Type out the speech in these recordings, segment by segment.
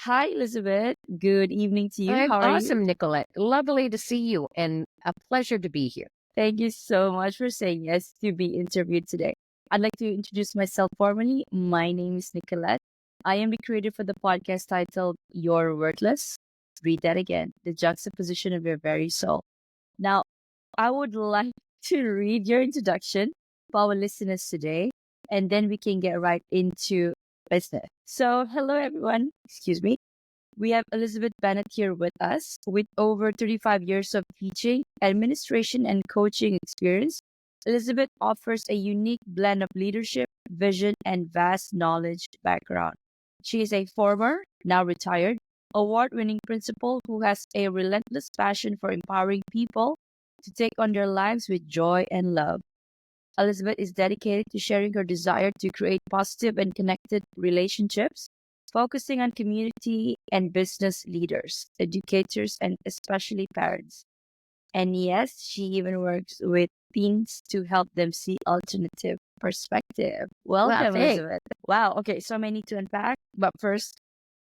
Hi, Elizabeth. Good evening to you. I'm How are you? awesome, Nicolette. Lovely to see you and a pleasure to be here. Thank you so much for saying yes to be interviewed today. I'd like to introduce myself formally. My name is Nicolette. I am the creator for the podcast titled You're Worthless. Read that again. The juxtaposition of your very soul. Now, I would like to read your introduction for our listeners today, and then we can get right into business. So, hello, everyone. Excuse me. We have Elizabeth Bennett here with us. With over 35 years of teaching, administration, and coaching experience, Elizabeth offers a unique blend of leadership, vision, and vast knowledge background. She is a former, now retired, award winning principal who has a relentless passion for empowering people to take on their lives with joy and love. Elizabeth is dedicated to sharing her desire to create positive and connected relationships, focusing on community and business leaders, educators, and especially parents. And yes, she even works with teens to help them see alternative perspective. Well, Welcome, thanks. Elizabeth. Wow. Okay, so many to unpack. But first,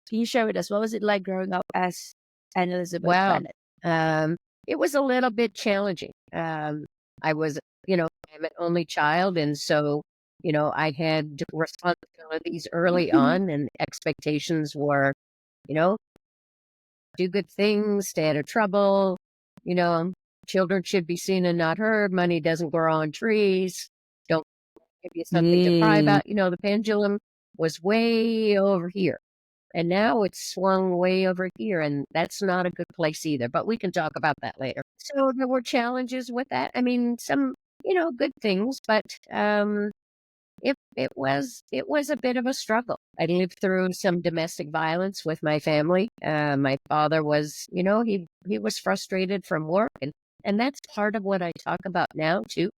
can you share with us what was it like growing up as an Elizabeth Wow. Bennett? Um, it was a little bit challenging. I was, I'm an only child. And so, I had responsibilities early on, and expectations were, you know, do good things, stay out of trouble, you know, children should be seen and not heard. Money doesn't grow on trees. Don't give you something to cry Mm. about. The pendulum was way over here. And now it's swung way over here, and that's not a good place either. But we can talk about that later. So there were challenges with that. I mean, some, good things, but it was a bit of a struggle. I lived through some domestic violence with my family. My father was, he was frustrated from work, and that's part of what I talk about now too.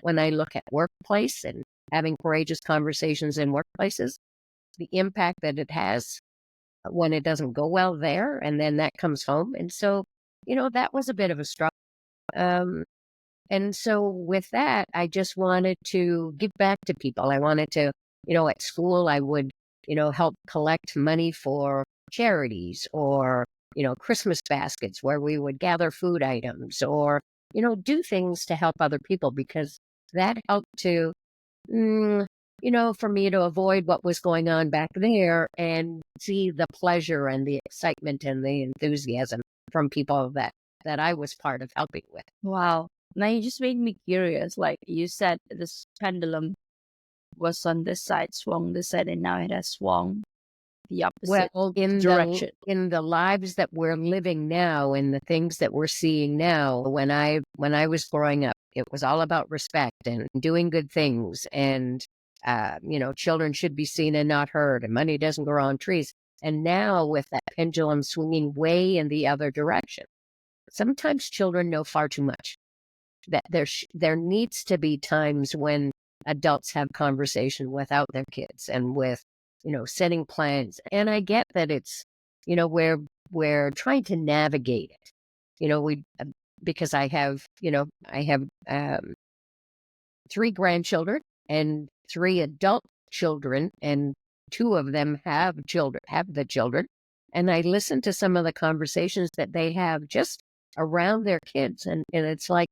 When I look at workplace and having courageous conversations in workplaces, the impact that it has when it doesn't go well there, and then that comes home. And so, that was a bit of a struggle. Um, and so with that, I just wanted to give back to people. I wanted to, at school, I would, help collect money for charities or, Christmas baskets where we would gather food items or, do things to help other people because that helped to mm, for me to avoid what was going on back there and see the pleasure and the excitement and the enthusiasm from people that I was part of helping with. Wow. Now you just made me curious. Like you said, this pendulum was on this side, swung this side, and now it has swung the opposite Well, in the direction. in the lives that we're living now and the things that we're seeing now, when I was growing up, it was all about respect and doing good things, and children should be seen and not heard, and money doesn't grow on trees. And now with that pendulum swinging way in the other direction, sometimes children know far too much. That there needs to be times when adults have conversation without their kids and with setting plans. And I get that it's we're trying to navigate it. We because I have 3 grandchildren and 3 adult children, and 2 of them have the children, and I listen to some of the conversations that they have just around their kids, and it's like,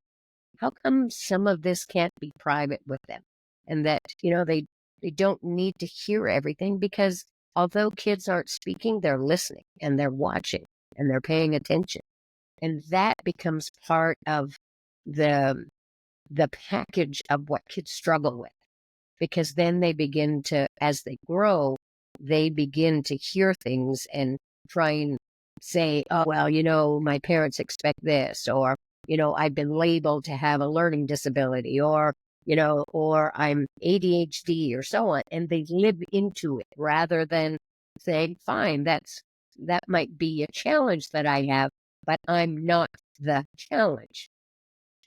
how come some of this can't be private with them? And that, they don't need to hear everything because although kids aren't speaking, they're listening and they're watching and they're paying attention. And that becomes part of the the package of what kids struggle with. Because then they begin to, as they grow, they begin to hear things and try and say, oh, well, my parents expect this, or, I've been labeled to have a learning disability, or I'm ADHD or so on. And they live into it rather than saying, fine, that might be a challenge that I have, but I'm not the challenge.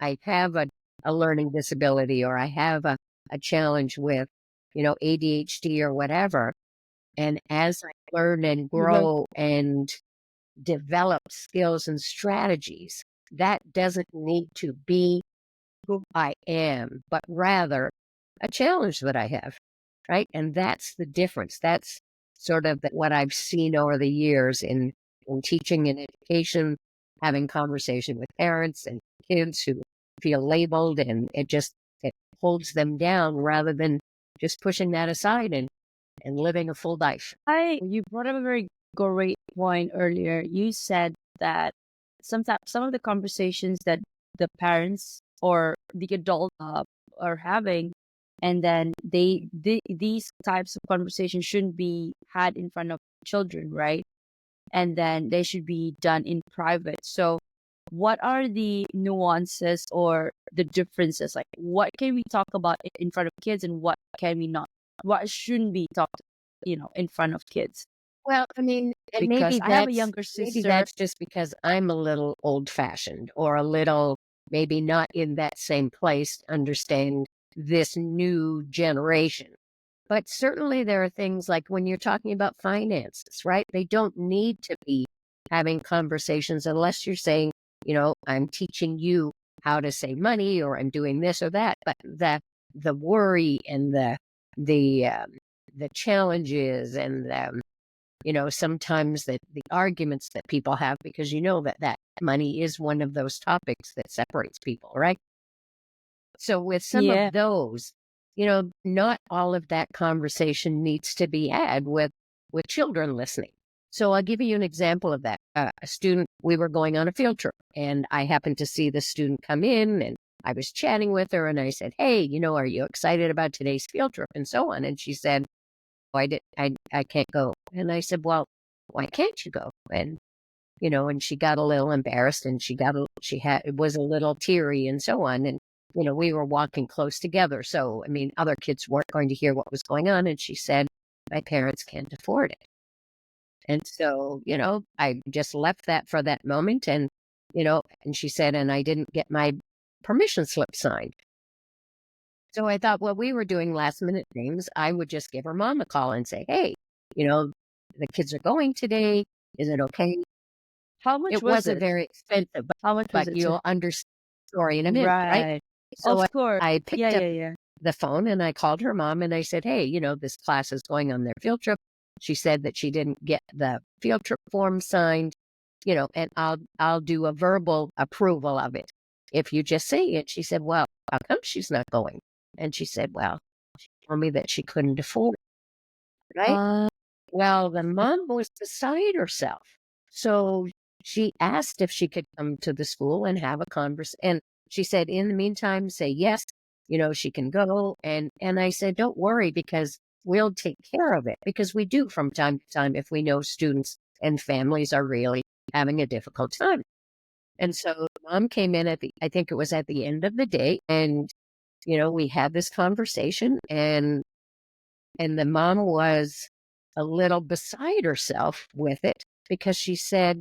I have a learning disability, or I have a challenge with, ADHD or whatever. And as I learn and Mhm. grow and develop skills and strategies, that doesn't need to be who I am, but rather a challenge that I have, right? And that's the difference. sort of what I've seen over the years in teaching and education, having conversation with parents and kids who feel labeled, and it holds them down rather than just pushing that aside and living a full life. You brought up a very great point earlier. You said that sometimes some of the conversations that the parents or the adult are having, and then these types of conversations shouldn't be had in front of children, right? And then they should be done in private. So, what are the nuances or the differences? Like, what can we talk about in front of kids, and what can we not? What shouldn't be talked, in front of kids? Well, I mean, and Because I have a younger maybe sister. that's just because I'm a little old fashioned or a little maybe not in that same place to understand this new generation. But certainly there are things like when you're talking about finances, right? They don't need to be having conversations unless you're saying, I'm teaching you how to save money or I'm doing this or that. But the worry and the challenges and sometimes the arguments that people have, because that money is one of those topics that separates people, right? So with some Yeah. of those, not all of that conversation needs to be had with children listening. So I'll give you an example of that. A student, we were going on a field trip, and I happened to see the student come in, and I was chatting with her, and I said, "Hey, are you excited about today's field trip?" and so on. And she said, I can't go. And I said, "Well, why can't you go?" And she got a little embarrassed, and was a little teary and so on. And, we were walking close together. So, I mean, other kids weren't going to hear what was going on. And she said, "My parents can't afford it." And so, I just left that for that moment. And she said, "And I didn't get my permission slip signed." So I thought, well, we were doing last minute things. I would just give her mom a call and say, "Hey, the kids are going today. Is it okay?" How much It was wasn't it? very expensive, How much was but it? you'll understand the story in a minute, right? Right. So Of course. I Yeah, picked up yeah, yeah. the phone and I called her mom and I said, "Hey, this class is going on their field trip." She said that she didn't get the field trip form signed, and I'll do a verbal approval of it if you just say it. She said, "Well, how come she's not going?" And she said, "Well, she told me that she couldn't afford it," right? Uh, Well, the mom was beside herself. So she asked if she could come to the school and have a conversation. And she said, in the meantime, say yes, she can go. And I said, don't worry, because we'll take care of it. Because we do from time to time if we know students and families are really having a difficult time. And so mom came in I think it was at the end of the day. And, we had this conversation, and the mom was a little beside herself with it because she said,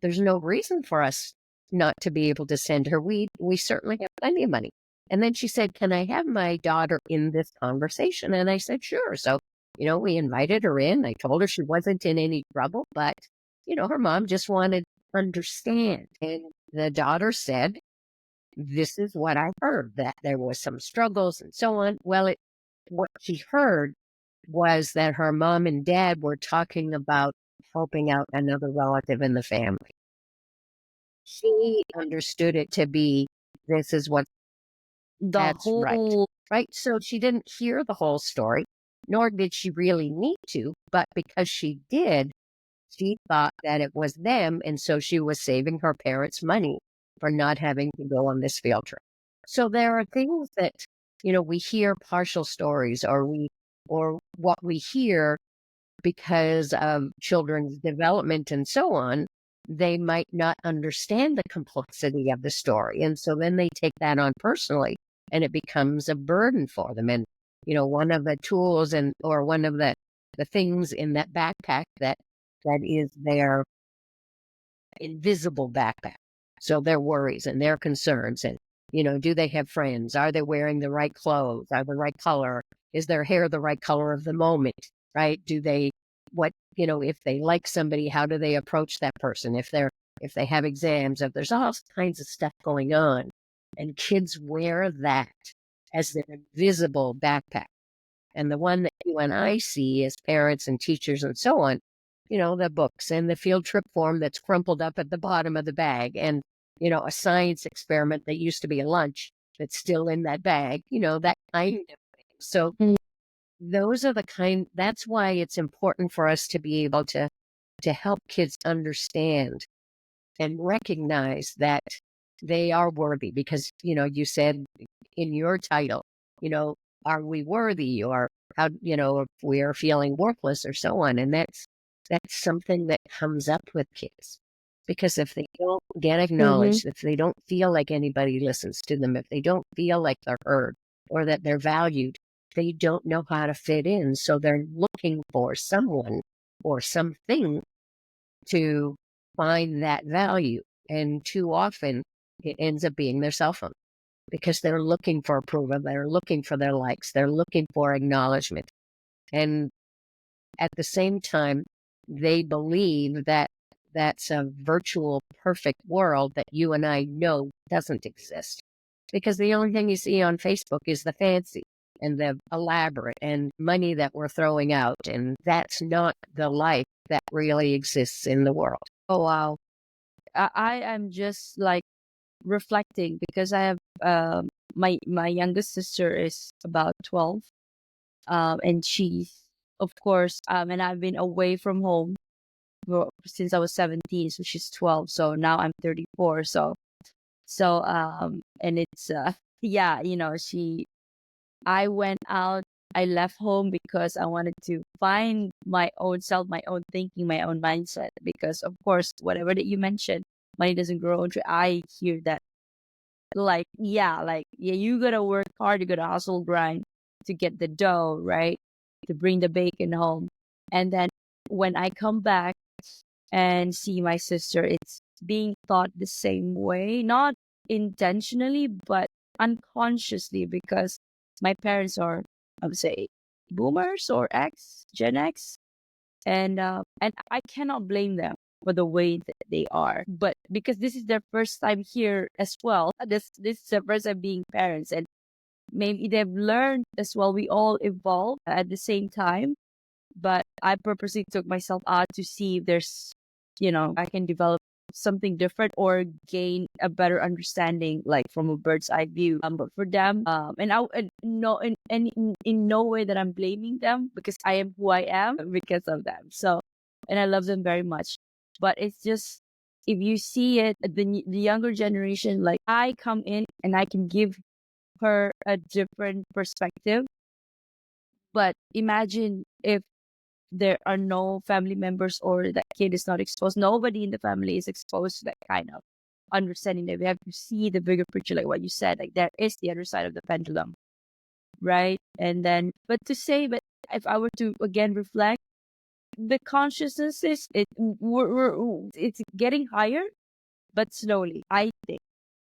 "There's no reason for us not to be able to send her. We certainly have plenty of money." And then she said, "Can I have my daughter in this conversation?" And I said, "Sure." So, we invited her in. I told her she wasn't in any trouble, but, her mom just wanted to understand. And the daughter said, "This is what I heard, that there was some struggles and so on." Well, what she heard was that her mom and dad were talking about helping out another relative in the family. She understood it to be, this is what, the that's right. whole. Right. So she didn't hear the whole story, nor did she really need to. But because she did, she thought that it was them. And so she was saving her parents money for not having to go on this field trip. So there are things that, we hear partial stories, or what we hear because of children's development and so on, they might not understand the complexity of the story. And so then they take that on personally, and it becomes a burden for them. And, one of the tools or one of the things in that backpack that is their invisible backpack. So their worries and their concerns, and, do they have friends? Are they wearing the right clothes? Are the right color? Is their hair the right color of the moment? Right? Do they, if they like somebody, how do they approach that person? If they have exams, if there's all kinds of stuff going on, and kids wear that as their invisible backpack. And the one that you and I see as parents and teachers and so on, the books and the field trip form that's crumpled up at the bottom of the bag, and, a science experiment that used to be a lunch that's still in that bag, that kind of thing. So Mm. those are that's why it's important for us to be able to help kids understand and recognize that they are worthy, because, you said in your title, you know, are we worthy, or how, if we are feeling worthless or so on. And that's something that comes up with kids, because if they don't get Mm-hmm. acknowledged, if they don't feel like anybody listens to them, if they don't feel like they're heard or that they're valued, they don't know how to fit in. So they're looking for someone or something to find that value. And too often it ends up being their cell phone, because they're looking for approval. They're looking for their likes. They're looking for acknowledgement. And at the same time, they believe that that's a virtual perfect world that you and I know doesn't exist, because the only thing you see on Facebook is the fancy and the elaborate and money that we're throwing out. And that's not the life that really exists in the world. Oh wow. I am just like reflecting because I have my youngest sister is about 12, and she's, of course, and I've been away from home since I was 17, so she's 12, so now I'm 34. So and it's yeah, I went out, I left home because I wanted to find my own self, my own thinking, my own mindset, because of course whatever that you mentioned, money doesn't grow on tree. I hear that, like, you gotta work hard, you gotta hustle, grind to get the dough, right, to bring the bacon home. And then when I come back and see my sister, it's being taught the same way, not intentionally but unconsciously, because my parents are, I would say, boomers or Gen X, and I cannot blame them for the way that they are. But because this is their first time here as well, this is their first time being parents, and maybe they've learned as well. We all evolve at the same time, but I purposely took myself out to see if there's, I can develop something different or gain a better understanding, like from a bird's eye view. But for them, and no, in no way that I'm blaming them, because I am who I am because of them. So, and I love them very much. But it's just, if you see it, the younger generation, like I come in and I can give her a different perspective. But imagine if there are no family members, or that kid is not exposed, nobody in the family is exposed to that kind of understanding, that we have to see the bigger picture, like what you said, like there is the other side of the pendulum, right? And then, but to say, but if I were to again reflect, the consciousness is it's getting higher, but slowly, I think,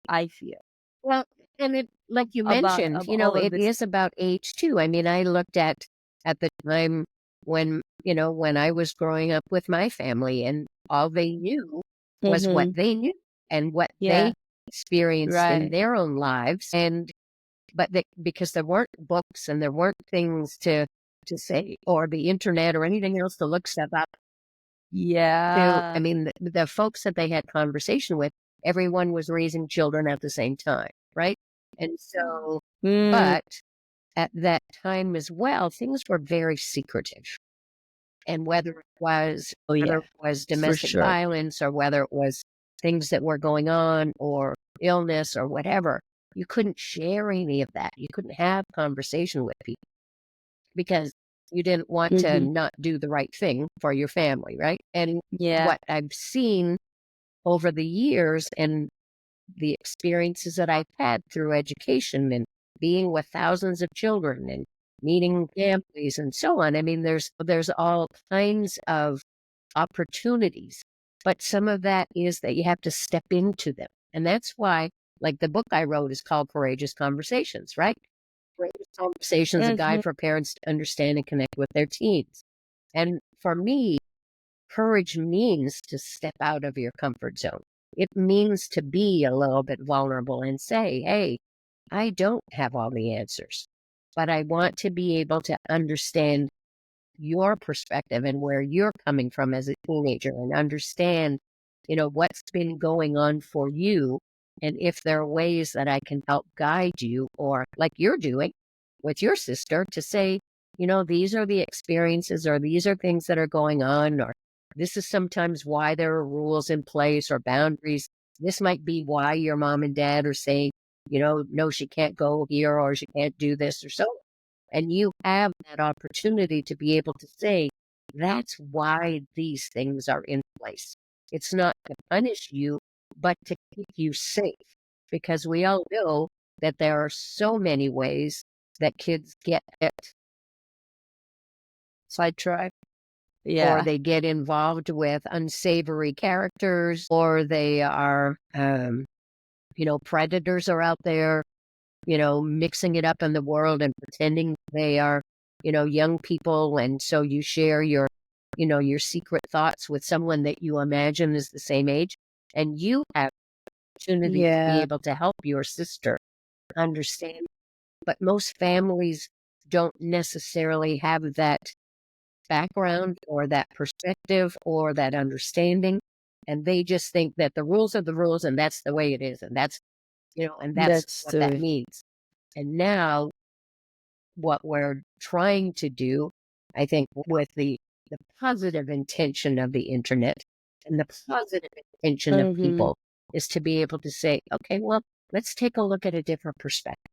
I feel, Well, and it, like you about mentioned, all of it this. is about age too. I mean, I looked at the time when, when I was growing up with my family, and all they knew was what Mm-hmm. they knew and what Yeah, they experienced in right. their own lives. And because there weren't books and there weren't things to say, or the internet or anything else to look stuff up to. I Yeah. mean, the folks that they had conversation with, everyone was raising children at the same time, right? And so, Mm. but at that time as well, things were very secretive. And Oh whether yeah, it was for domestic sure. violence, or whether it was things that were going on, or illness or whatever, you couldn't share any of that. You couldn't have conversation with people, because you didn't want to Mm-hmm. not do the right thing for your family, right? And Yeah. what I've seen over the years, and the experiences that I've had through education and being with thousands of children and meeting families and so on. I mean, there's all kinds of opportunities, but some of that is that you have to step into them. And that's why, like, the book I wrote is called Courageous Conversations, right? Courageous Conversations, a Mm-hmm. guide for parents to understand and connect with their teens. And for me, courage means to step out of your comfort zone. It means to be a little bit vulnerable and say, hey, I don't have all the answers. but I want to be able to understand your perspective and where you're coming from as a teenager and understand, what's been going on for you. And if there are ways that I can help guide you, or like you're doing with your sister, to say, these are the experiences, or these are things that are going on, or this is sometimes why there are rules in place or boundaries. This might be why your mom and dad are saying, no, she can't go here, or she can't do this, or so. And you have that opportunity to be able to say, that's why these things are in place. It's not to punish you, but to keep you safe. Because we all know that there are so many ways that kids get hit, Sidetrack. or Yeah. they get involved with unsavory characters, or they are, predators are out there, mixing it up in the world and pretending they are, young people. And so you share your secret thoughts with someone that you imagine is the same age. And you have opportunity to be Yeah. able to help your sister understand. But most families don't necessarily have that background or that perspective or that understanding. And they just think that the rules are the rules and that's the way it is. And that's That's what that true. means. And now what we're trying to do, I think, with the positive intention of the internet and the positive intention of Mm-hmm. people, is to be able to say, okay, well, let's take a look at a different perspective.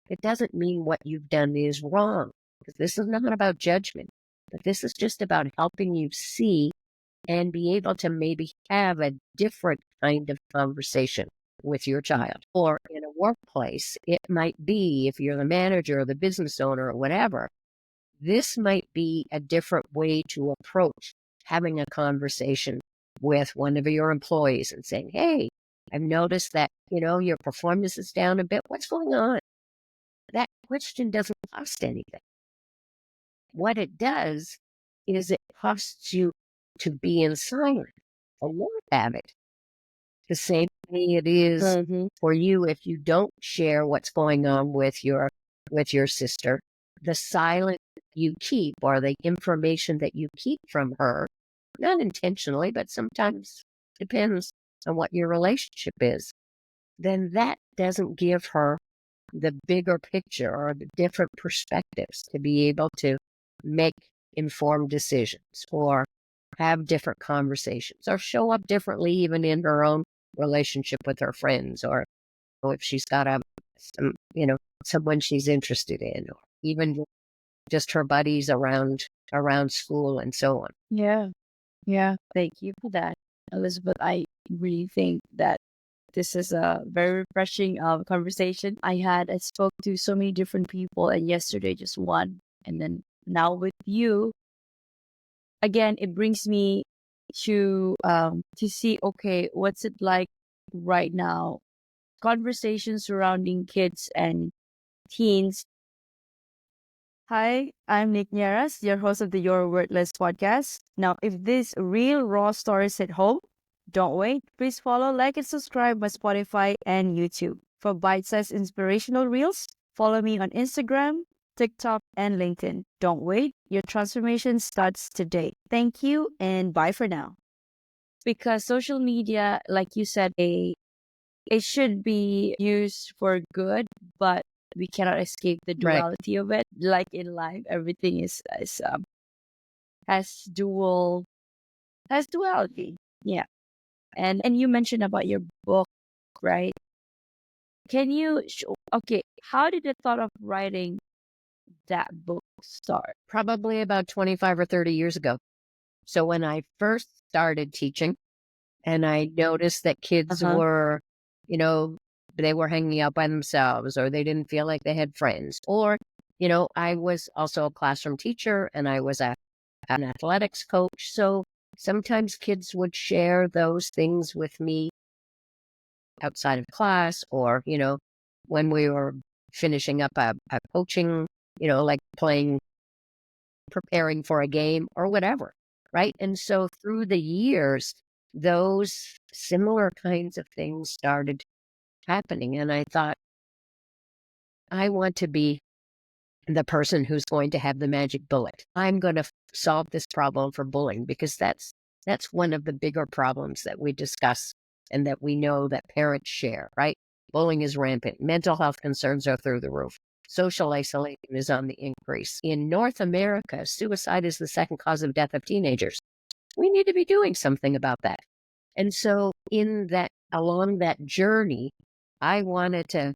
It doesn't mean what you've done is wrong, because this is not about judgment, but this is just about helping you see and be able to maybe have a different kind of conversation with your child. Or in a workplace, it might be, if you're the manager or the business owner or whatever, this might be a different way to approach having a conversation with one of your employees and saying, hey, I've noticed that, your performance is down a bit. What's going on? That question doesn't cost anything. What it does is it costs you to be in silence and not have it. The same way it is Mm-hmm. for you if you don't share what's going on with your sister. The silence you keep, or the information that you keep from her, not intentionally, but sometimes depends on what your relationship is, then that doesn't give her the bigger picture or the different perspectives to be able to make informed decisions, or have different conversations, or show up differently even in her own relationship with her friends, or if she's got someone she's interested in, or even just her buddies around school and so on. Yeah. Yeah. Thank you for that, Elizabeth. I really think that this is a very refreshing conversation I had. I spoke to so many different people, and yesterday just one. And then now with you, again, it brings me to see, okay, what's it like right now? Conversations surrounding kids and teens. Hi, I'm Nick Nieras, your host of the Your Worthless podcast. Now, if these real raw stories hit home, don't wait. Please follow, like, and subscribe my Spotify and YouTube. For bite-sized inspirational reels, follow me on Instagram, TikTok, and LinkedIn. Don't wait. Your transformation starts today. Thank you, and bye for now. Because social media, like you said, it should be used for good, but we cannot escape the Right. duality of it. Like in life, everything is has dual has duality. Yeah, and you mentioned about your book, right? Can you? Okay, how did the thought of writing that book start? Probably about 25 or 30 years ago. So when I first started teaching, and I noticed that Uh kids huh. were, you know, they were hanging out by themselves, or they didn't feel like they had friends. Or, I was also a classroom teacher, and I was an athletics coach. So sometimes kids would share those things with me outside of class, or, when we were finishing up a coaching, like preparing for a game or whatever. Right. And so through the years, those similar kinds of things started happening. And I thought, I want to be the person who's going to have the magic bullet. I'm going to solve this problem for bullying, because that's one of the bigger problems that we discuss and that we know that parents share, right? Bullying is rampant. Mental health concerns are through the roof. Social isolation is on the increase. In North America, suicide is the second cause of death of teenagers. We need to be doing something about that. And so along that journey, I wanted to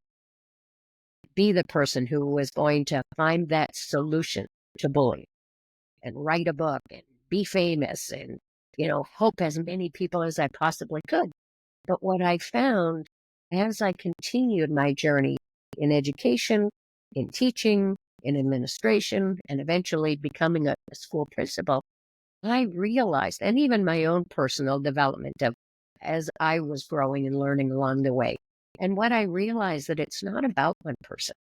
be the person who was going to find that solution to bullying and write a book and be famous and, help as many people as I possibly could. But what I found as I continued my journey in education, in teaching, in administration, and eventually becoming a school principal, I realized, and even my own personal development as I was growing and learning along the way. And what I realized that it's not about one person.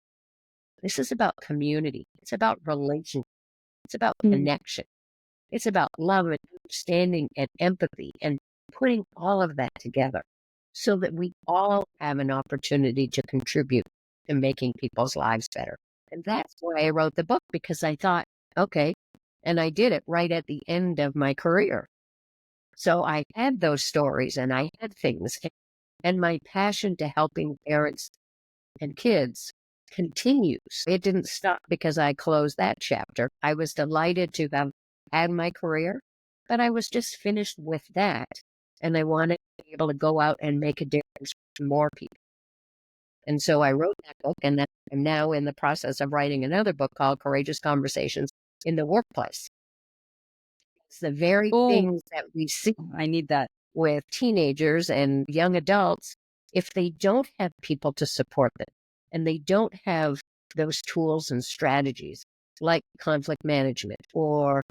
This is about community. It's about relationship. It's about connection. It's about love and understanding and empathy and putting all of that together so that we all have an opportunity to contribute to making people's lives better. And that's why I wrote the book, because I thought, okay, and I did it right at the end of my career. So I had those stories and I had things, and my passion to helping parents and kids continues. It didn't stop because I closed that chapter. I was delighted to have had my career, but I was just finished with that. And I wanted to be able to go out and make a difference for more people. And so I wrote that book, and I'm now in the process of writing another book called Courageous Conversations in the Workplace. It's the very things that we see I need that. with teenagers and young adults. If they don't have people to support them and they don't have those tools and strategies like conflict management or,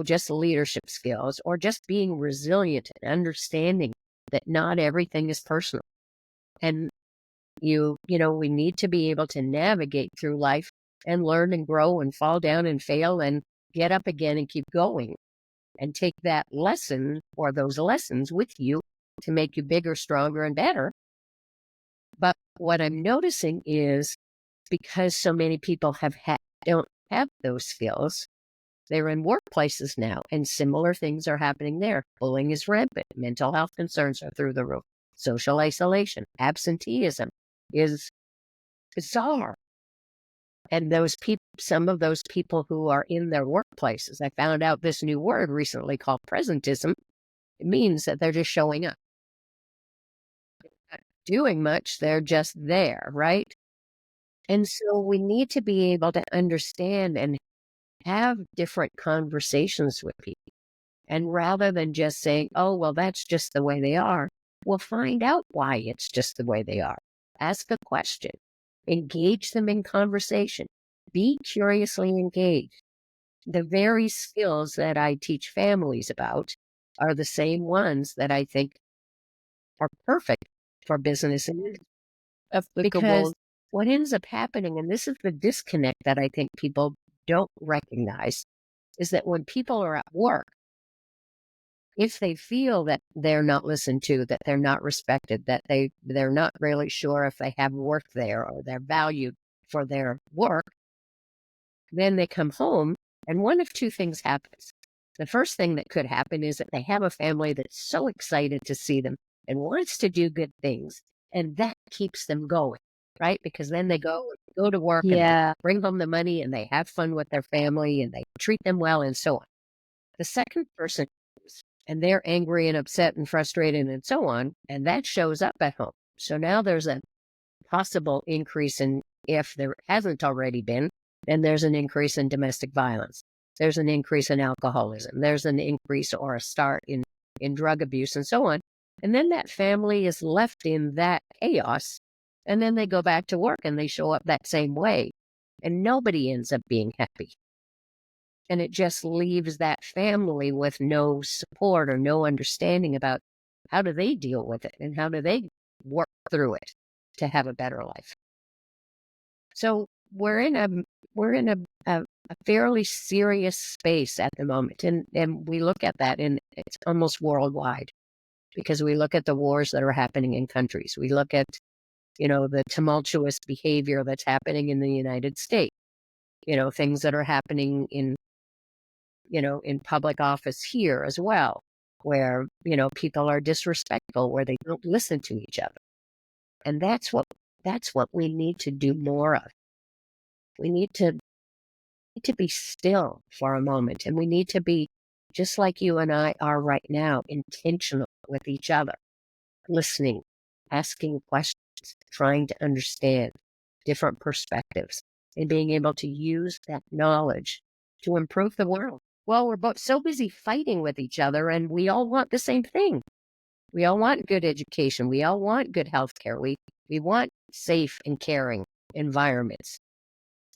just leadership skills or just being resilient and understanding that not everything is personal. And we need to be able to navigate through life and learn and grow and fall down and fail and get up again and keep going and take that lesson or those lessons with you to make you bigger, stronger, and better. But what I'm noticing is because so many people don't have those skills, they're in workplaces now, and similar things are happening there. Bullying is rampant. Mental health concerns are through the roof. Social isolation, absenteeism is bizarre. And some of those people who are in their workplaces, I found out this new word recently called presentism. It means that they're just showing up. They're not doing much, they're just there, right? And so we need to be able to understand and have different conversations with people. And rather than just saying, oh, well, that's just the way they are, we'll find out why it's just the way they are. Ask a question. Engage them in conversation. Be curiously engaged. The very skills that I teach families about are the same ones that I think are perfect for business and industry. Because what ends up happening, and this is the disconnect that I think people don't recognize, is that when people are at work, if they feel that they're not listened to, that they're not respected, that they're not really sure if they have worth there or they're valued for their work, then they come home and one of two things happens. The first thing that could happen is that they have a family that's so excited to see them and wants to do good things. And that keeps them going, right? Because then they go to work and they bring home the money and they have fun with their family and they treat them well and so on. The second person, and they're angry and upset and frustrated and so on, and that shows up at home. So now there's a possible increase in, if there hasn't already been, then there's an increase in domestic violence. There's an increase in alcoholism. There's an increase or a start in drug abuse and so on. And then that family is left in that chaos. And then they go back to work and they show up that same way. And nobody ends up being happy. And it just leaves that family with no support or no understanding about how do they deal with it and how do they work through it to have a better life. So we're in a fairly serious space at the moment. And we look at that, and it's almost worldwide because we look at the wars that are happening in countries. We look at, the tumultuous behavior that's happening in the United States. things that are happening in public office here as well, where, people are disrespectful, where they don't listen to each other. And that's what we need to do more of. We need to be still for a moment, and we need to be, just like you and I are right now, intentional with each other, listening, asking questions, trying to understand different perspectives, and being able to use that knowledge to improve the world. Well, we're both so busy fighting with each other, and we all want the same thing. We all want good education. We all want good health care. We want safe and caring environments.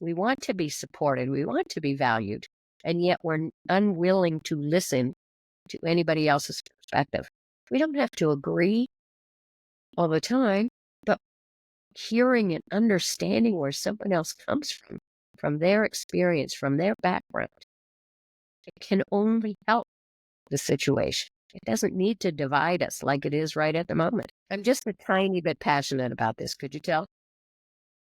We want to be supported. We want to be valued. And yet we're unwilling to listen to anybody else's perspective. We don't have to agree all the time, but hearing and understanding where someone else comes from their experience, from their background, it can only help the situation. It doesn't need to divide us like it is right at the moment. I'm just a tiny bit passionate about this. Could you tell?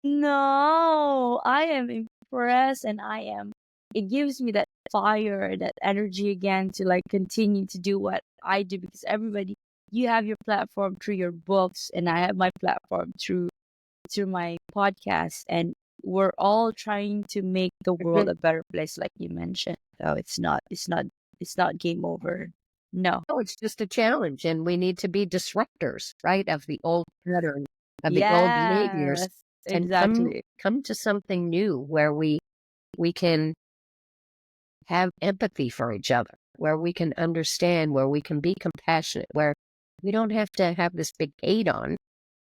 No, I am impressed and it gives me that fire, that energy again to like continue to do what I do because you have your platform through your books and I have my platform through my podcast and we're all trying to make the world a better place like you mentioned. So it's not game over. No. Oh, it's just a challenge, and we need to be disruptors, right, of the old pattern, of the old behaviors, Yes, and come exactly. come to something new where we can have empathy for each other, where we can understand, where we can be compassionate, where we don't have to have this big hate on.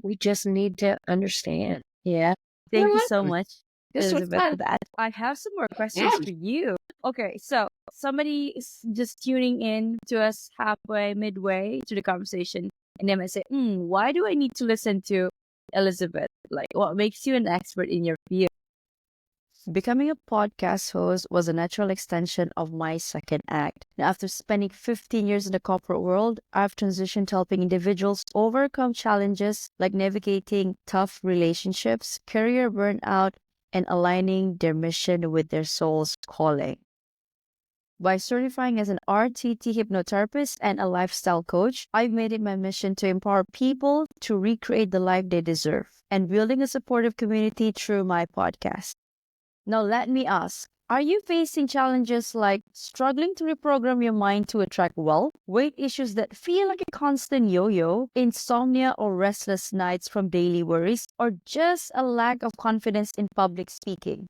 We just need to understand. Yeah. You're Thank you so welcome. much, This was Elizabeth, fun. for that. I have some more Yeah. questions for you. Okay, so somebody is just tuning in to us halfway, midway to the conversation, and they might say, why do I need to listen to Elizabeth? Like, what makes you an expert in your field? Becoming a podcast host was a natural extension of my second act. Now, after spending 15 years in the corporate world, I've transitioned to helping individuals overcome challenges like navigating tough relationships, career burnout, and aligning their mission with their soul's calling. By certifying as an RTT hypnotherapist and a lifestyle coach, I've made it my mission to empower people to recreate the life they deserve and building a supportive community through my podcast. Now, let me ask, are you facing challenges like struggling to reprogram your mind to attract wealth, weight issues that feel like a constant yo-yo, insomnia or restless nights from daily worries, or just a lack of confidence in public speaking?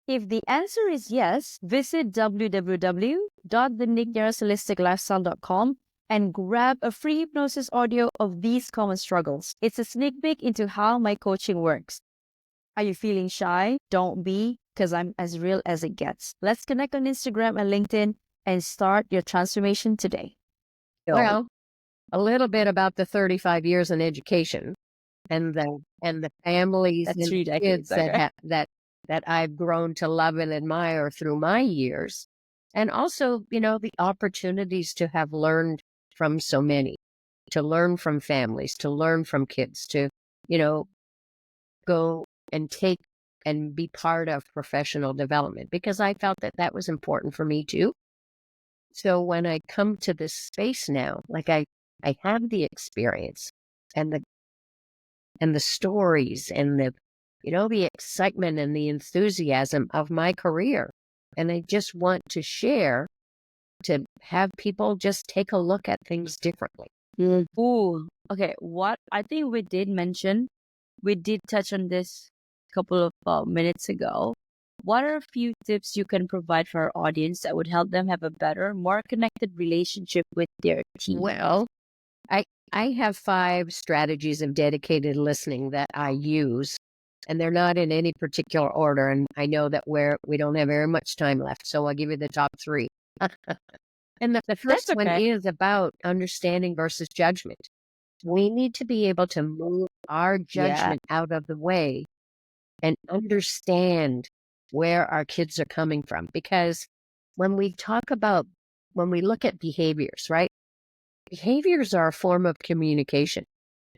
If the answer is yes, visit www.thenickyarsholisticlifestyle.com and grab a free hypnosis audio of these common struggles. It's a sneak peek into how my coaching works. Are you feeling shy? Don't be, because I'm as real as it gets. Let's connect on Instagram and LinkedIn and start your transformation today. Well, a little bit about the 35 years in education and the families That's and 3 decades, kids that okay? that I've grown to love and admire through my years. And also, the opportunities to have learned from so many, to learn from families, to learn from kids, to, go and take and be part of professional development, because I felt that that was important for me too. So when I come to this space now, like I have the experience and the stories and the excitement and the enthusiasm of my career. And I just want to share, to have people just take a look at things differently. Ooh, okay. What I think we did touch on this a couple of minutes ago. What are a few tips you can provide for our audience that would help them have a better, more connected relationship with their team? Well, I I have 5 strategies of dedicated listening that I use, and they're not in any particular order. And I know that we don't have very much time left, so I'll give you the top 3. And the That's first one okay. is about understanding versus judgment. We need to be able to move our Yeah. judgment out of the way and understand where our kids are coming from. Because when when we look at behaviors, right? Behaviors are a form of communication.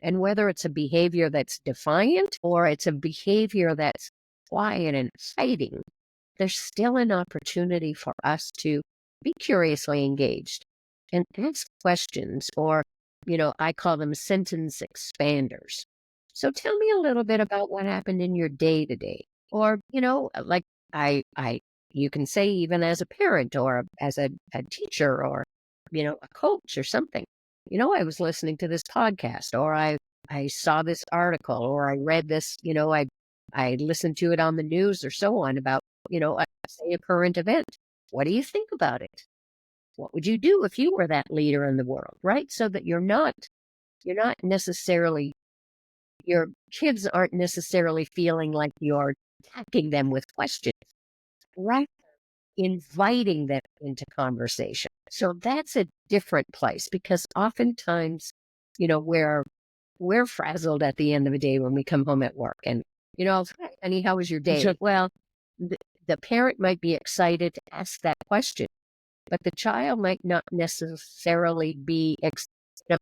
And whether it's a behavior that's defiant or it's a behavior that's quiet and hiding, there's still an opportunity for us to be curiously engaged and ask questions, or, I call them sentence expanders. So tell me a little bit about what happened in your day to day. Or, like I you can say even as a parent or as a teacher or, a coach or something. I was listening to this podcast, or I saw this article, or I read this, I listened to it on the news or so on about, say a current event. What do you think about it? What would you do if you were that leader in the world, right? So that you're not necessarily, your kids aren't necessarily feeling like you're attacking them with questions, right? Inviting them into conversation. So that's a different place, because oftentimes, we're frazzled at the end of the day when we come home at work, and, "Hi, honey, how was your day?" Well, the parent might be excited to ask that question, but the child might not necessarily be excited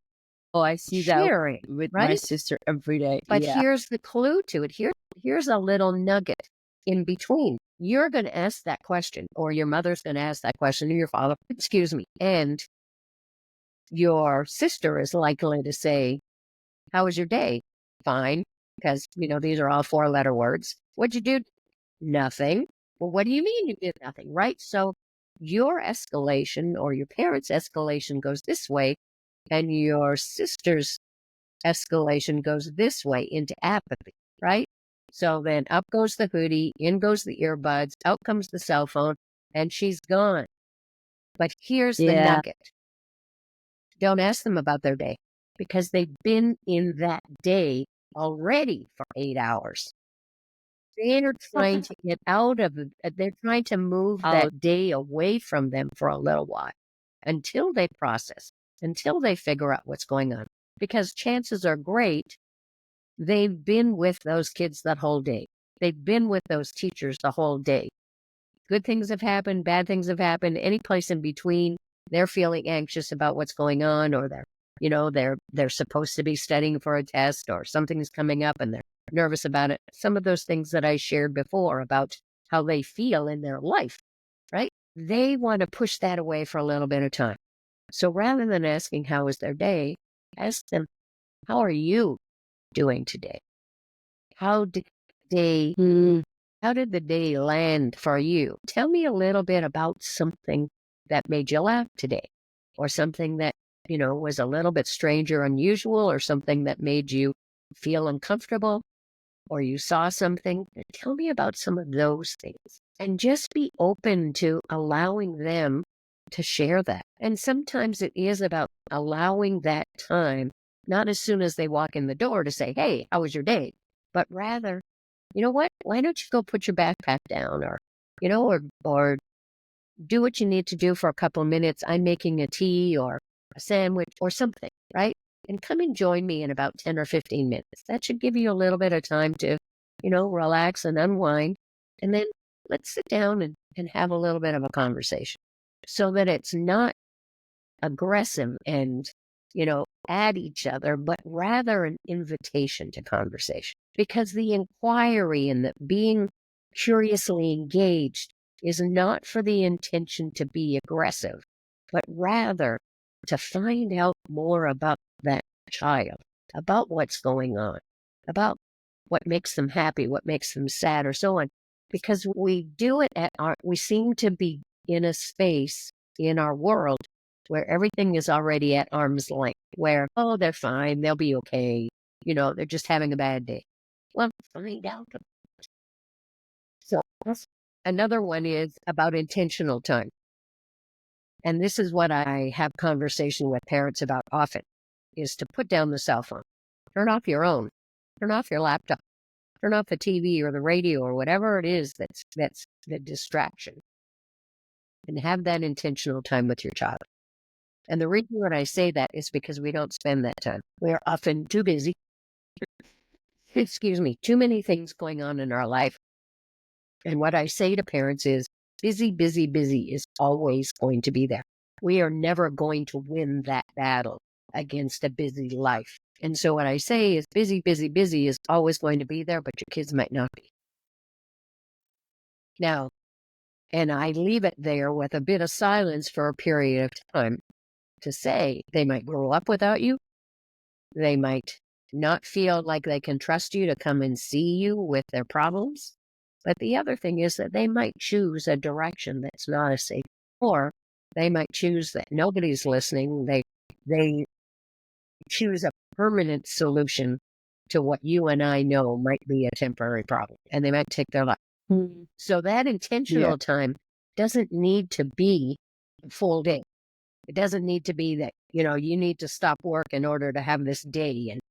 Oh, I about see that sharing, with my right? sister every day. But Yeah. here's the clue to it. Here's a little nugget in between. You're going to ask that question, or your mother's going to ask that question, or your father, excuse me, and your sister is likely to say, "How was your day?" "Fine," because, these are all 4-letter words. "What'd you do?" "Nothing." "Well, what do you mean you did nothing?" Right? So your escalation, or your parents' escalation, goes this way, and your sister's escalation goes this way into apathy, right? So then up goes the hoodie, in goes the earbuds, out comes the cell phone, and she's gone. But here's the Yeah. nugget. Don't ask them about their day, because they've been in that day already for 8 hours. They're trying to get out of it. They're trying to move Out. that day away from them for a little while until they process, until they figure out what's going on. Because chances are great they've been with those kids that whole day. They've been with those teachers the whole day. Good things have happened, bad things have happened, any place in between. They're feeling anxious about what's going on, or they're supposed to be studying for a test, or something's coming up and they're nervous about it. Some of those things that I shared before about how they feel in their life, right? They want to push that away for a little bit of time. So rather than asking how was their day, ask them, how are you doing today? How did they Mm. how did the day land for you? Tell me a little bit about something that made you laugh today, or something that, was a little bit strange or unusual, or something that made you feel uncomfortable, or you saw something. Tell me about some of those things, and just be open to allowing them to share that. And sometimes it is about allowing that time, not as soon as they walk in the door to say, "Hey, how was your day?" But rather, "You know what? Why don't you go put your backpack down, or, or do what you need to do for a couple of minutes. I'm making a tea or a sandwich or something," right? "And come and join me in about 10 or 15 minutes." That should give you a little bit of time to, relax and unwind. And then let's sit down and have a little bit of a conversation, so that it's not aggressive and, at each other, but rather an invitation to conversation. Because the inquiry and the being curiously engaged is not for the intention to be aggressive, but rather to find out more about that child, about what's going on, about what makes them happy, what makes them sad, or so on. Because we seem to be in a space in our world where everything is already at arm's length, where, "Oh, they're fine, they'll be okay, they're just having a bad day." Well, find out. So another one is about intentional time. And this is what I have conversation with parents about often, is to put down the cell phone, turn off your own, turn off your laptop, turn off the TV or the radio or whatever it is that's the distraction, and have that intentional time with your child. And the reason that I say that is because we don't spend that time. We are often too busy, excuse me, too many things going on in our life. And what I say to parents is, busy, busy, busy is always going to be there. We are never going to win that battle against a busy life. And so what I say is, busy, busy, busy is always going to be there, but your kids might not be. Now, and I leave it there with a bit of silence for a period of time to say they might grow up without you. They might not feel like they can trust you to come and see you with their problems. But the other thing is that they might choose a direction that's not a safe, or they might choose that nobody's listening. They choose a permanent solution to what you and I know might be a temporary problem, and they might take their life. Mm. So that Yeah. intentional time doesn't need to be a full day. It doesn't need to be that, you need to stop work in order to have this day and,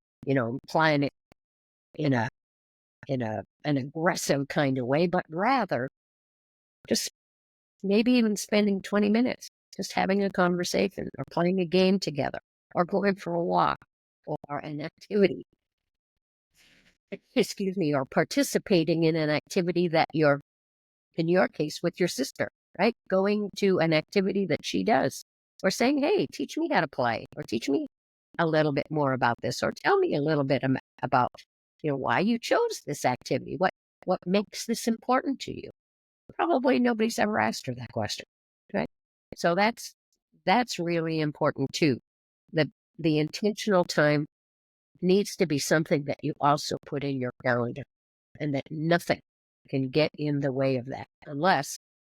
plan it in an aggressive kind of way, but rather just maybe even spending 20 minutes just having a conversation or playing a game together or going for a walk or an activity, excuse me, or participating in an activity that you're, in your case, with your sister, right? Going to an activity that she does or saying, hey, teach me how to play or teach me a little bit more about this or tell me a little bit about, why you chose this activity. What makes this important to you? Probably nobody's ever asked her that question, right? So that's really important too. The intentional time needs to be something that you also put in your calendar and that nothing can get in the way of that unless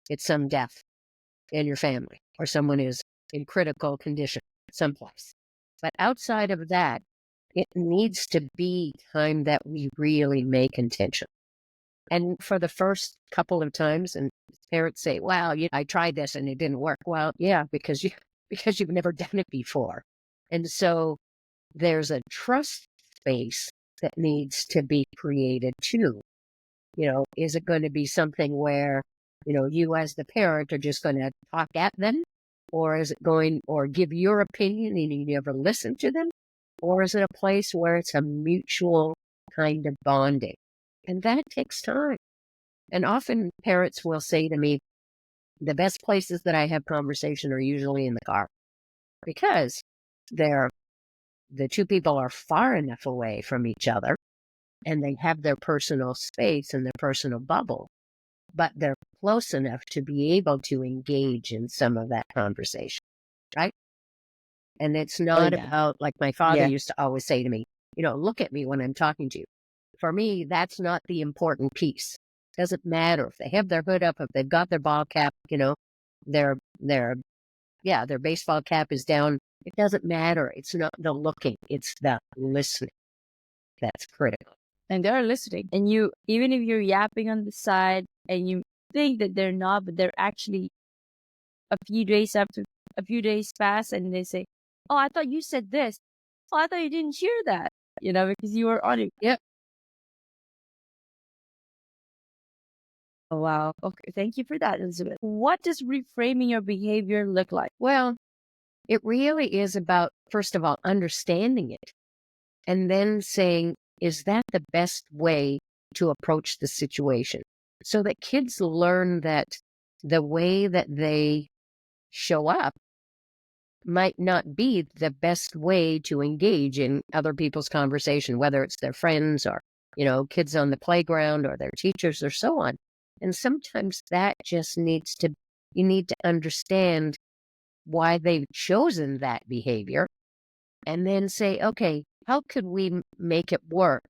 it's some death in your family or someone is in critical condition someplace. But outside of that, it needs to be time that we really make intention. And for the first couple of times, and parents say, "Well, I tried this and it didn't work." Well, yeah, because because you've never done it before, and so there's a trust space that needs to be created too. Is it going to be something where you as the parent are just going to talk at them, or is it going or give your opinion and you never listen to them, or is it a place where it's a mutual kind of bonding, and that takes time. And often parents will say to me, the best places that I have conversation are usually in the car because the two people are far enough away from each other and they have their personal space and their personal bubble, but they're close enough to be able to engage in some of that conversation, right? And it's Oh, not yeah. about, like my father Yeah. used to always say to me, look at me when I'm talking to you. For me, that's not the important piece. Doesn't matter if they have their hood up, if they've got their ball cap, their their baseball cap is down. It doesn't matter. It's not the looking, it's the listening that's critical. And they're listening. And you, even if you're yapping on the side and you think that they're not, but they're actually a few days pass and they say, "Oh, I thought you said this. Oh, I thought you didn't hear that." Because you were on it. Yep. Oh, wow. Okay. Thank you for that, Elizabeth. What does reframing your behavior look like? Well, it really is about, first of all, understanding it and then saying, is that the best way to approach the situation? So that kids learn that the way that they show up might not be the best way to engage in other people's conversation, whether it's their friends or, kids on the playground or their teachers or so on. And sometimes that just you need to understand why they've chosen that behavior and then say, okay, how could we make it work?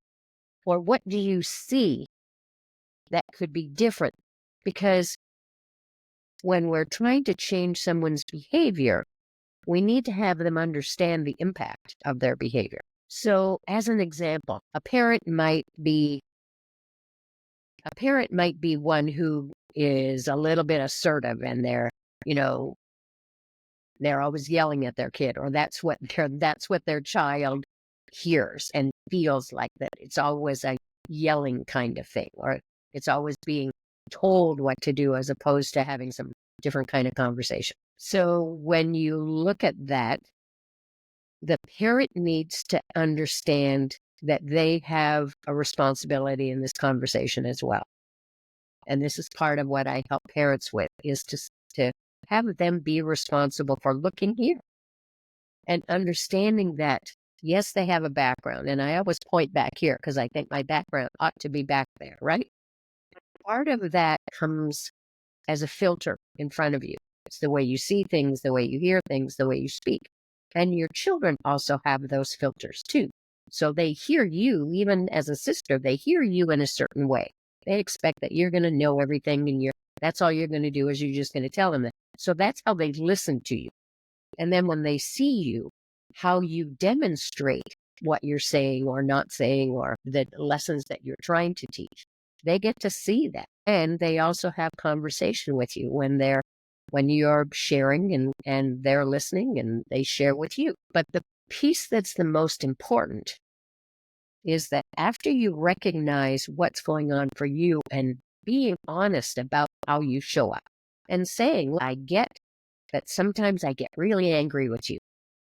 Or what do you see that could be different? Because when we're trying to change someone's behavior, we need to have them understand the impact of their behavior. So, as an example, a parent might be one who is a little bit assertive and you know, they're always yelling at their kid, or that's what their child hears and feels like, that it's always a yelling kind of thing, or it's always being told what to do as opposed to having some different kind of conversation. So when you look at that, the parent needs to understand that they have a responsibility in this conversation as well. And this is part of what I help parents with, is to have them be responsible for looking here and understanding that, yes, they have a background. And I always point back here because I think my background ought to be back there, right? part of that comes as a filter in front of you. It's the way you see things, the way you hear things, the way you speak. And your children also have those filters too. So they hear you, even as a sister, they hear you in a certain way. They expect that you're going to know everything and that's all you're going to do is you're just going to tell them that. So that's how they listen to you. And then when they see you, how you demonstrate what you're saying or not saying or the lessons that you're trying to teach, they get to see that. And they also have conversation with you when you're sharing and they're listening and they share with you. But the piece that's the most important is that after you recognize what's going on for you and being honest about how you show up and saying, I get that sometimes I get really angry with you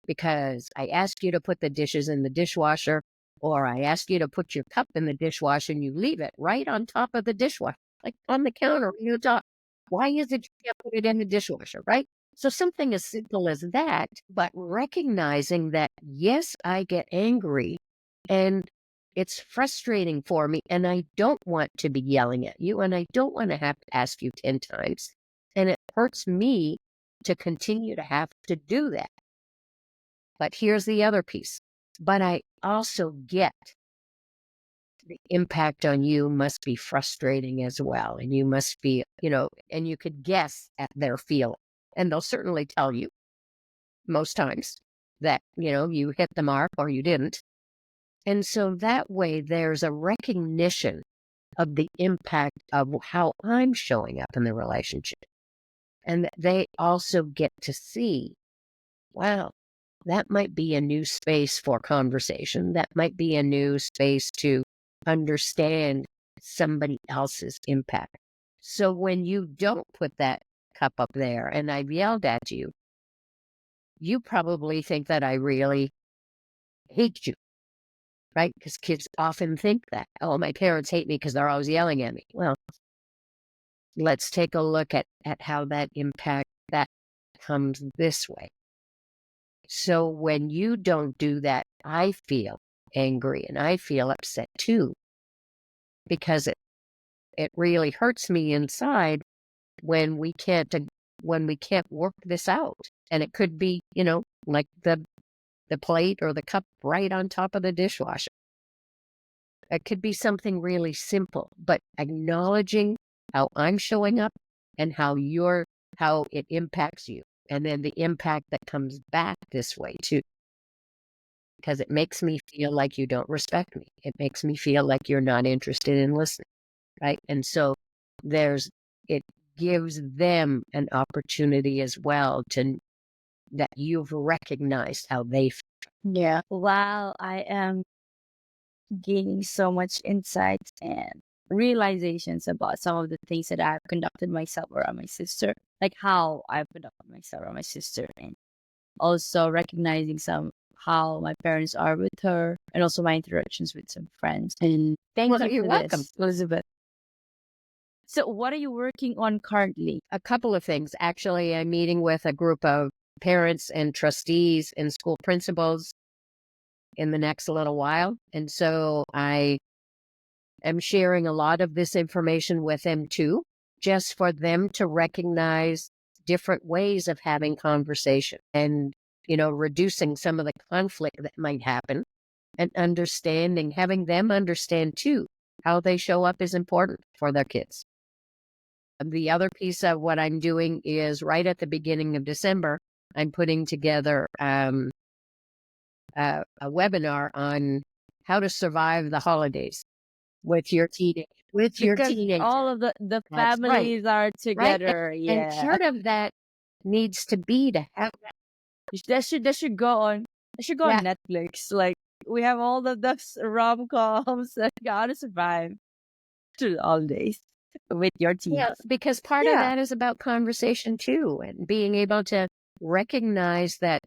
because I ask you to put the dishes in the dishwasher, or I ask you to put your cup in the dishwasher and you leave it right on top of the dishwasher, like on the counter. You talk, why is it you can't put it in the dishwasher, right? So something as simple as that, but recognizing that, yes, I get angry and it's frustrating for me and I don't want to be yelling at you and I don't want to have to ask you 10 times. And it hurts me to continue to have to do that. But here's the other piece. But I also get the impact on you must be frustrating as well. And you must be, and you could guess at their feeling. And they'll certainly tell you most times that, you hit the mark or you didn't. And so that way there's a recognition of the impact of how I'm showing up in the relationship. And they also get to see, wow, that might be a new space for conversation. That might be a new space to understand somebody else's impact. So when you don't put that cup up there and I've yelled at you, you probably think that I really hate you, right? Because kids often think that, oh, my parents hate me because they're always yelling at me. Well, let's take a look at how that impact that comes this way. So when you don't do that, I feel angry and I feel upset too, because it really hurts me inside when we can't work this out. And it could be, like the plate or the cup right on top of the dishwasher. It could be something really simple, but acknowledging how I'm showing up and how it impacts you. And then the impact that comes back this way too. Because it makes me feel like you don't respect me. It makes me feel like you're not interested in listening, right? And so it gives them an opportunity as well that you've recognized how they feel. Yeah. Wow, I am gaining so much insights and realizations about some of the things that I've conducted myself around my sister, like how I've conducted myself around my sister, and also recognizing how my parents are with her, and also my interactions with some friends. And thank Well, you you're for welcome. this, Elizabeth. So, what are you working on currently? A couple of things. Actually, I'm meeting with a group of parents and trustees and school principals in the next little while. And so I am sharing a lot of this information with them too, just for them to recognize different ways of having conversation and, reducing some of the conflict that might happen and having them understand too, how they show up is important for their kids. The other piece of what I'm doing is right at the beginning of December, I'm putting together a webinar on how to survive the holidays with your teenager. Because all of the That's right. families are Right. together. And Yeah. part of that needs to be to have that. That should go on. That should go on Netflix. Like we have all of those rom-coms that gotta survive through the holidays with your team. Yeah, because part of that is about conversation too, and being able to recognize that,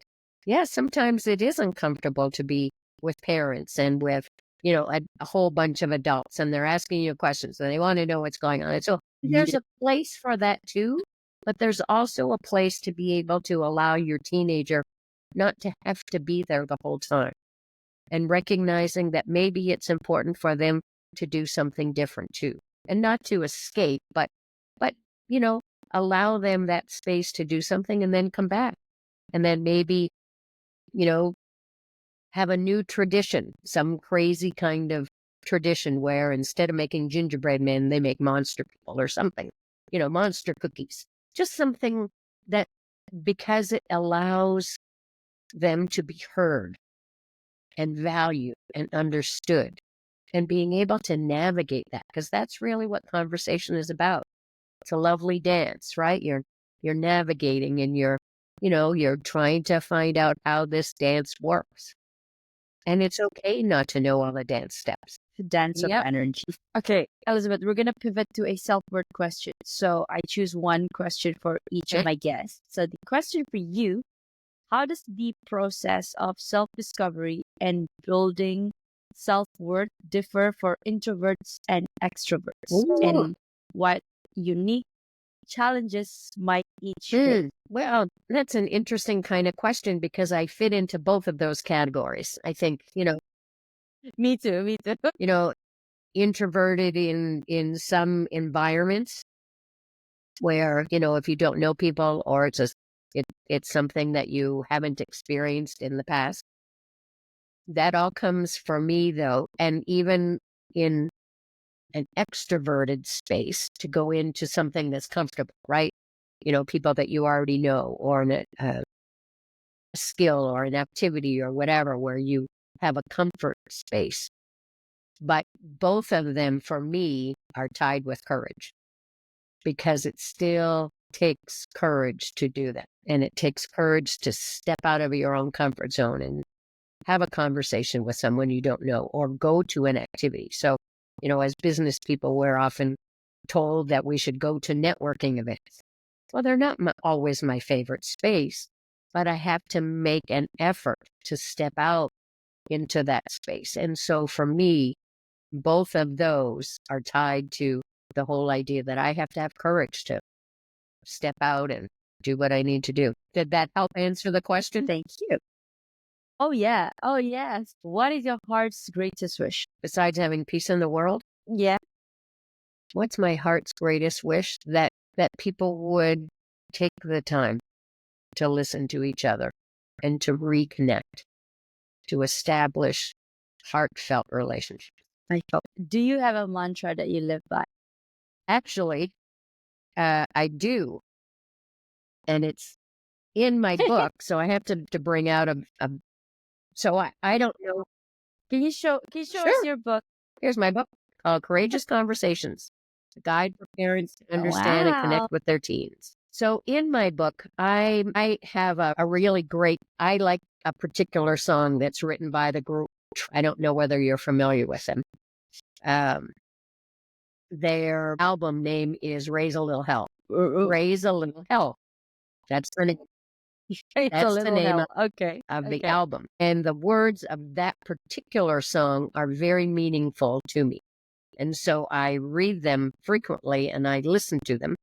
sometimes it is uncomfortable to be with parents and with, a whole bunch of adults, and they're asking you questions and they want to know what's going on. And so there's a place for that too, but there's also a place to be able to allow your teenager not to have to be there the whole time, and recognizing that maybe it's important for them to do something different too. and not to escape, but, you know, allow them that space to do something and then come back. And then maybe, you know, have a new tradition, some crazy kind of tradition where instead of making gingerbread men, they make monster people or something, monster cookies. Just something that, because it allows them to be heard and valued and understood, and being able to navigate that, because that's really what conversation is about. It's a lovely dance, right? You're navigating, and you're trying to find out how this dance works. And it's okay not to know all the dance steps. The dance of Yep. energy. Okay, Elizabeth, we're going to pivot to a self-worth question. So I choose one question for each of Okay. my guests. So the question for you, how does the process of self-discovery and building self-worth differ for introverts and extroverts? Ooh. And what unique challenges might each face? Well, that's an interesting kind of question, because I fit into both of those categories. I think, Me too. introverted in some environments where, if you don't know people, or it's something that you haven't experienced in the past. That all comes for me, though. And even in an extroverted space, to go into something that's comfortable, right? People that you already know, or a skill or an activity or whatever, where you have a comfort space. But both of them, for me, are tied with courage, because it still takes courage to do that. And it takes courage to step out of your own comfort zone and have a conversation with someone you don't know, or go to an activity. So, as business people, we're often told that we should go to networking events. Well, they're not always my favorite space, but I have to make an effort to step out into that space. And so for me, both of those are tied to the whole idea that I have to have courage to step out and do what I need to do. Did that help answer the question? Thank you. Oh, yeah. Oh, yes. What is your heart's greatest wish? Besides having peace in the world, Yeah. what's my heart's greatest wish? That people would take the time to listen to each other and to reconnect, to establish heartfelt relationships. Do you have a mantra that you live by? Actually, I do. And it's in my book, so I have to bring out so I don't know. Can you show us Sure. your book? Here's my book called Courageous Conversations, a guide for parents to understand and Wow. connect with their teens. So in my book, I have a really great, I like a particular song that's written by the group. I don't know whether you're familiar with them. Their album name is Raise a Little Hell. Raise a Little Hell. That's the name. That's the name Okay. of the album. And the words of that particular song are very meaningful to me. And so I read them frequently, and I listen to them.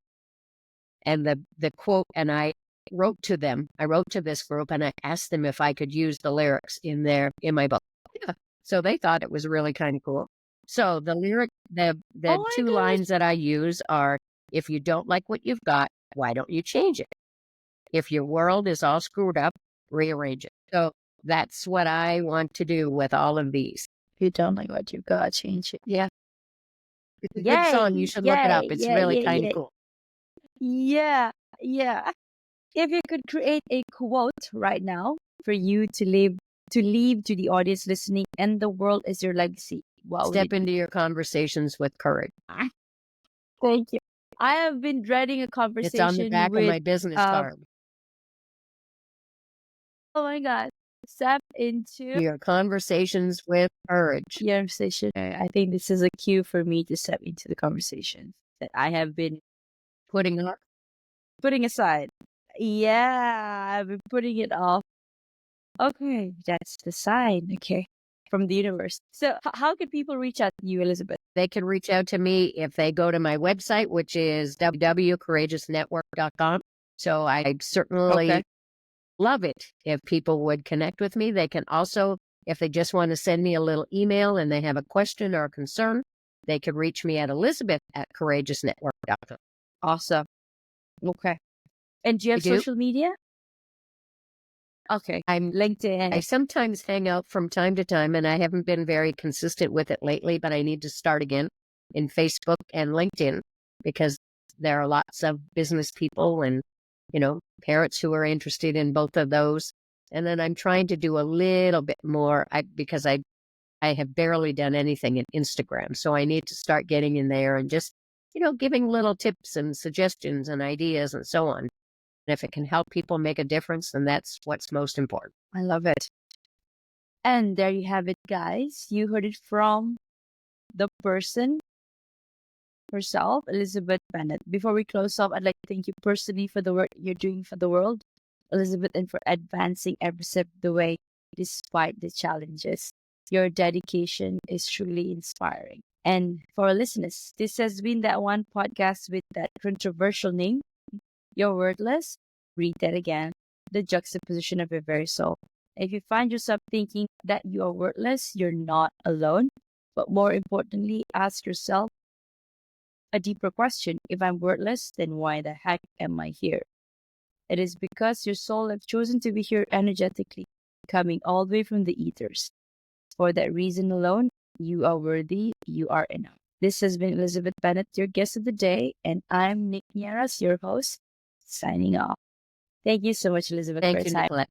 And the quote, and I wrote to this group, and I asked them if I could use the lyrics in my book. Yeah. So they thought it was really kind of cool. So the two lines that I use are, if you don't like what you've got, why don't you change it? If your world is all screwed up, rearrange it. So that's what I want to do with all of these. If you don't like what you've got, change it. Yeah. It's a good song. You should look it up. It's really kind of cool. Yeah. Yeah. If you could create a quote right now for you to leave to the audience listening, and the world is your legacy, what would Step into your conversations with courage. Thank you. I have been dreading a conversation. It's on the back of my business card. Oh my God. Step into your conversations with courage. Your conversation. I think this is a cue for me to step into the conversation that I have been putting aside. Yeah, I've been putting it off. Okay, that's the sign. Okay, from the universe. So how can people reach out to you, Elizabeth? They can reach out to me if they go to my website, which is www.courageousnetwork.com. So I certainly love it if people would connect with me. They can also, if they just want to send me a little email and they have a question or a concern, they could reach me at Elizabeth@courageousnetwork.com. Awesome. Okay. And do you I have do. social media? Okay. I LinkedIn. sometimes hang out from time to time, and I haven't been very consistent with it lately, but I need to start again in Facebook and LinkedIn because there are lots of business people and, parents who are interested in both of those. And then I'm trying to do a little bit more because I have barely done anything in Instagram. So I need to start getting in there and just, giving little tips and suggestions and ideas and so on. And if it can help people make a difference, then that's what's most important. I love it. And there you have it, guys. You heard it from the person herself, Elizabeth Bennett. Before we close off, I'd like to thank you personally for the work you're doing for the world, Elizabeth, and for advancing every step of the way despite the challenges. Your dedication is truly inspiring. And for our listeners, this has been that one podcast with that controversial name, You're Worthless. Read that again. The juxtaposition of your very soul. If you find yourself thinking that you are worthless, you're not alone. But more importantly, ask yourself a deeper question. If I'm worthless, then why the heck am I here? It is because your soul has chosen to be here energetically, coming all the way from the ethers. For that reason alone, you are worthy, you are enough. This has been Elizabeth Bennett, your guest of the day, and I'm Nick Nieras, your host, signing off. Thank you so much, Elizabeth, for Thank your you, time. Nicolette.